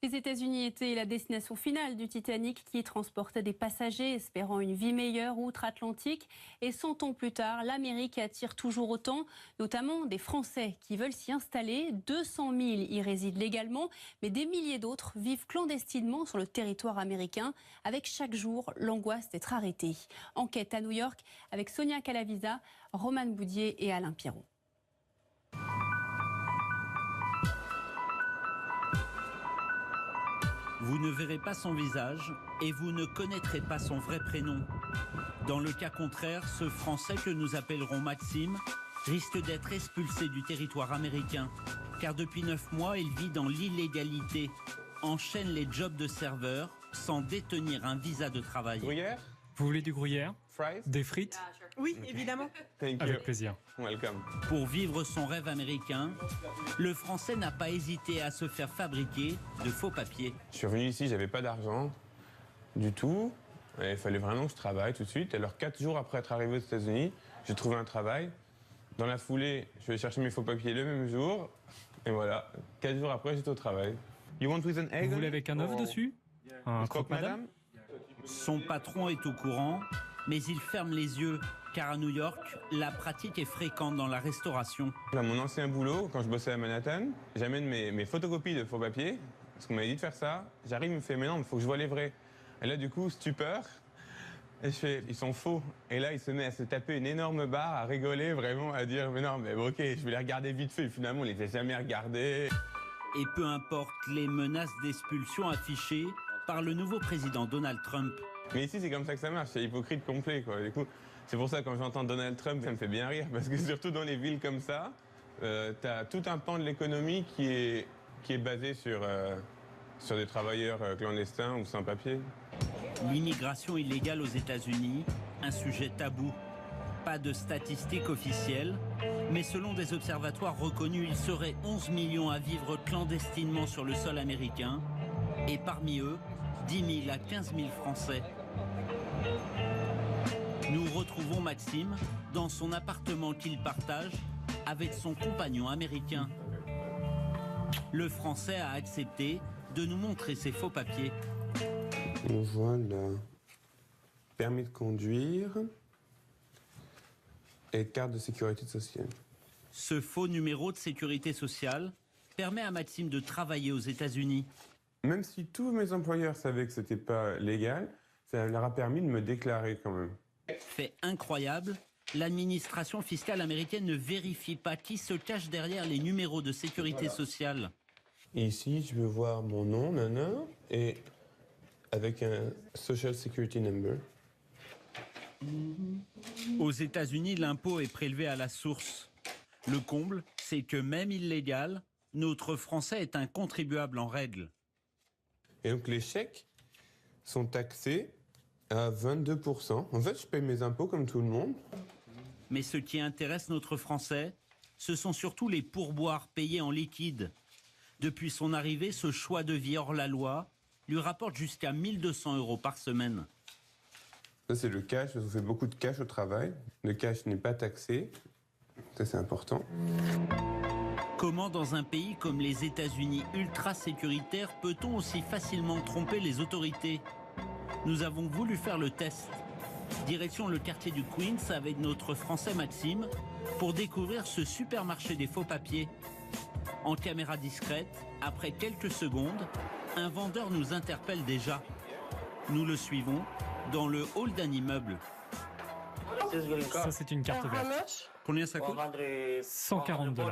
Les États-Unis étaient la destination finale du Titanic qui transportait des passagers espérant une vie meilleure outre-Atlantique. Et 100 ans plus tard, l'Amérique attire toujours autant, notamment des Français qui veulent s'y installer. 200 000 y résident légalement, mais des milliers d'autres vivent clandestinement sur le territoire américain, avec chaque jour l'angoisse d'être arrêtés. Enquête à New York avec Sonia Calavisa, Roman Boudier et Alain Piron. Vous ne verrez pas son visage et vous ne connaîtrez pas son vrai prénom. Dans le cas contraire, ce Français que nous appellerons Maxime risque d'être expulsé du territoire américain. Car depuis 9 mois, il vit dans l'illégalité, enchaîne les jobs de serveur sans détenir un visa de travail. Gruyère? Vous voulez du gruyère? Fries? Des frites? Oui, évidemment. Avec plaisir. Welcome. Pour vivre son rêve américain, le Français n'a pas hésité à se faire fabriquer de faux papiers. Je suis revenu ici, j'avais pas d'argent du tout. Et il fallait vraiment que je travaille tout de suite. Alors 4 jours après être arrivé aux États-Unis, j'ai trouvé un travail. Dans la foulée, je vais chercher mes faux papiers le même jour. Et voilà, 4 jours après, j'étais au travail. You want with an egg? Vous voulez avec un œuf dessus? Un croque-madame? Son patron est au courant, mais il ferme les yeux, car à New York, la pratique est fréquente dans la restauration. Dans mon ancien boulot, quand je bossais à Manhattan, j'amène mes photocopies de faux papiers, parce qu'on m'avait dit de faire ça. J'arrive, il me fait, mais non, il faut que je vois les vrais. Et là, du coup, stupeur. Et je fais, ils sont faux. Et là, il se met à se taper une énorme barre, à rigoler, vraiment, à dire, mais non, mais ok, je vais les regarder vite fait. Finalement, on les a jamais regardés. Et peu importe les menaces d'expulsion affichées par le nouveau président Donald Trump. Mais ici, c'est comme ça que ça marche, c'est hypocrite complet, quoi. Du coup, c'est pour ça, quand j'entends Donald Trump, ça me fait bien rire, parce que surtout dans les villes comme ça, t'as tout un pan de l'économie qui est basé sur des travailleurs clandestins ou sans papier. L'immigration illégale aux États-Unis, un sujet tabou. Pas de statistiques officielles, mais selon des observatoires reconnus, il serait 11 millions à vivre clandestinement sur le sol américain. Et parmi eux, 10 000 à 15 000 Français. Nous retrouvons Maxime dans son appartement qu'il partage avec son compagnon américain. Le Français a accepté de nous montrer ses faux papiers. Voilà. Permis de conduire et carte de sécurité sociale. Ce faux numéro de sécurité sociale permet à Maxime de travailler aux États-Unis. Même si tous mes employeurs savaient que c'était pas légal, ça leur a permis de me déclarer quand même. Fait incroyable, l'administration fiscale américaine ne vérifie pas qui se cache derrière les numéros de sécurité sociale. Et ici, je veux voir mon nom, nana, et avec un Social Security Number. Aux États-Unis, l'impôt est prélevé à la source. Le comble, c'est que même illégal, notre Français est un contribuable en règle. Et donc les chèques sont taxés à 22%. En fait, je paye mes impôts comme tout le monde. Mais ce qui intéresse notre Français, ce sont surtout les pourboires payés en liquide. Depuis son arrivée, ce choix de vie hors la loi lui rapporte jusqu'à 1 200 € par semaine. Ça, c'est le cash. On fait beaucoup de cash au travail. Le cash n'est pas taxé. Ça, c'est important. Comment, dans un pays comme les États-Unis ultra sécuritaire, peut-on aussi facilement tromper les autorités? Nous avons voulu faire le test. Direction le quartier du Queens avec notre Français Maxime pour découvrir ce supermarché des faux papiers. En caméra discrète, après quelques secondes, un vendeur nous interpelle déjà. Nous le suivons dans le hall d'un immeuble. Ça, c'est une carte verte. Combien ça coûte? 140 $.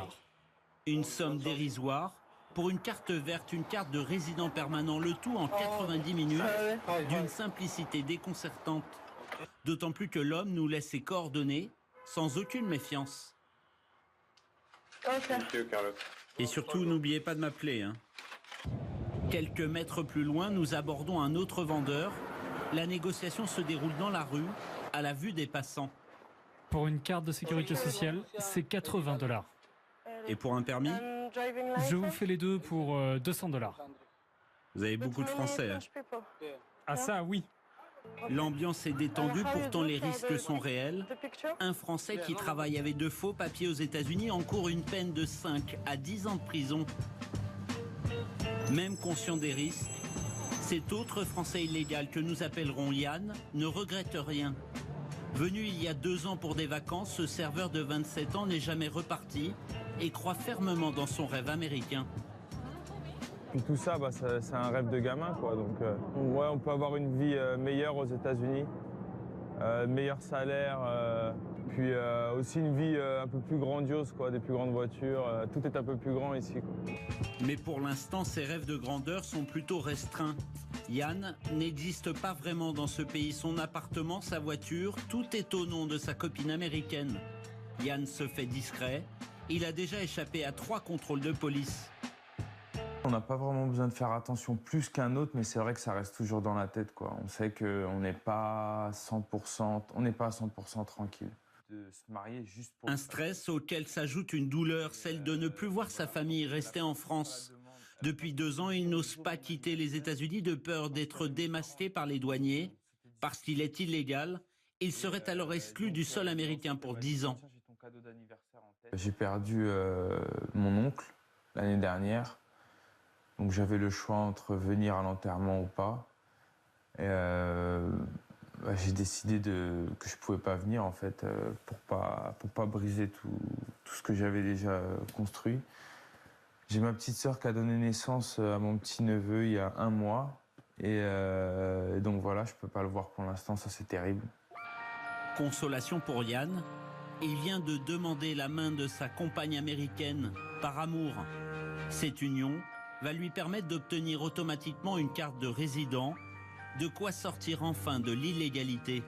Une somme dérisoire pour une carte verte, une carte de résident permanent, le tout en 90 minutes, d'une simplicité déconcertante. D'autant plus que l'homme nous laisse ses coordonnées sans aucune méfiance. Et surtout, n'oubliez pas de m'appeler. Quelques mètres plus loin, nous abordons un autre vendeur. La négociation se déroule dans la rue, à la vue des passants. Pour une carte de sécurité sociale, c'est 80 $. Et pour un permis? Je vous fais les deux pour 200 $. Vous avez beaucoup de Français. Ah ça, oui. L'ambiance est détendue, pourtant les risques sont réels. Un Français qui travaille avec de faux papiers aux États-Unis encourt une peine de 5 à 10 ans de prison. Même conscient des risques, cet autre Français illégal que nous appellerons Yann ne regrette rien. Venu il y a 2 ans pour des vacances, ce serveur de 27 ans n'est jamais reparti et croit fermement dans son rêve américain. Tout ça, c'est un rêve de gamin, quoi. Donc, ouais, on peut avoir une vie meilleure aux États-Unis, meilleur salaire, puis aussi une vie un peu plus grandiose, quoi, des plus grandes voitures. Tout est un peu plus grand ici, quoi. Mais pour l'instant, ses rêves de grandeur sont plutôt restreints. Yann n'existe pas vraiment dans ce pays. Son appartement, sa voiture, tout est au nom de sa copine américaine. Yann se fait discret. Il a déjà échappé à 3 contrôles de police. On n'a pas vraiment besoin de faire attention plus qu'un autre, mais c'est vrai que ça reste toujours dans la tête, quoi. On sait qu'on n'est pas 100%, on n'est pas à 100% tranquille. De se marier juste pour... Un stress auquel s'ajoute une douleur, celle de ne plus voir sa famille rester en France. Depuis 2 ans, il n'ose pas quitter les États-Unis de peur d'être démasqué par les douaniers. Parce qu'il est illégal, il serait alors exclu du sol américain pour 10 ans. J'ai perdu mon oncle l'année dernière. Donc j'avais le choix entre venir à l'enterrement ou pas. Et j'ai décidé que je pouvais pas venir en fait pour pas briser tout ce que j'avais déjà construit. J'ai ma petite sœur qui a donné naissance à mon petit neveu il y a 1 mois. Et donc voilà, je peux pas le voir pour l'instant, ça c'est terrible. Consolation pour Yann, il vient de demander la main de sa compagne américaine par amour. Cette union va lui permettre d'obtenir automatiquement une carte de résident, de quoi sortir enfin de l'illégalité.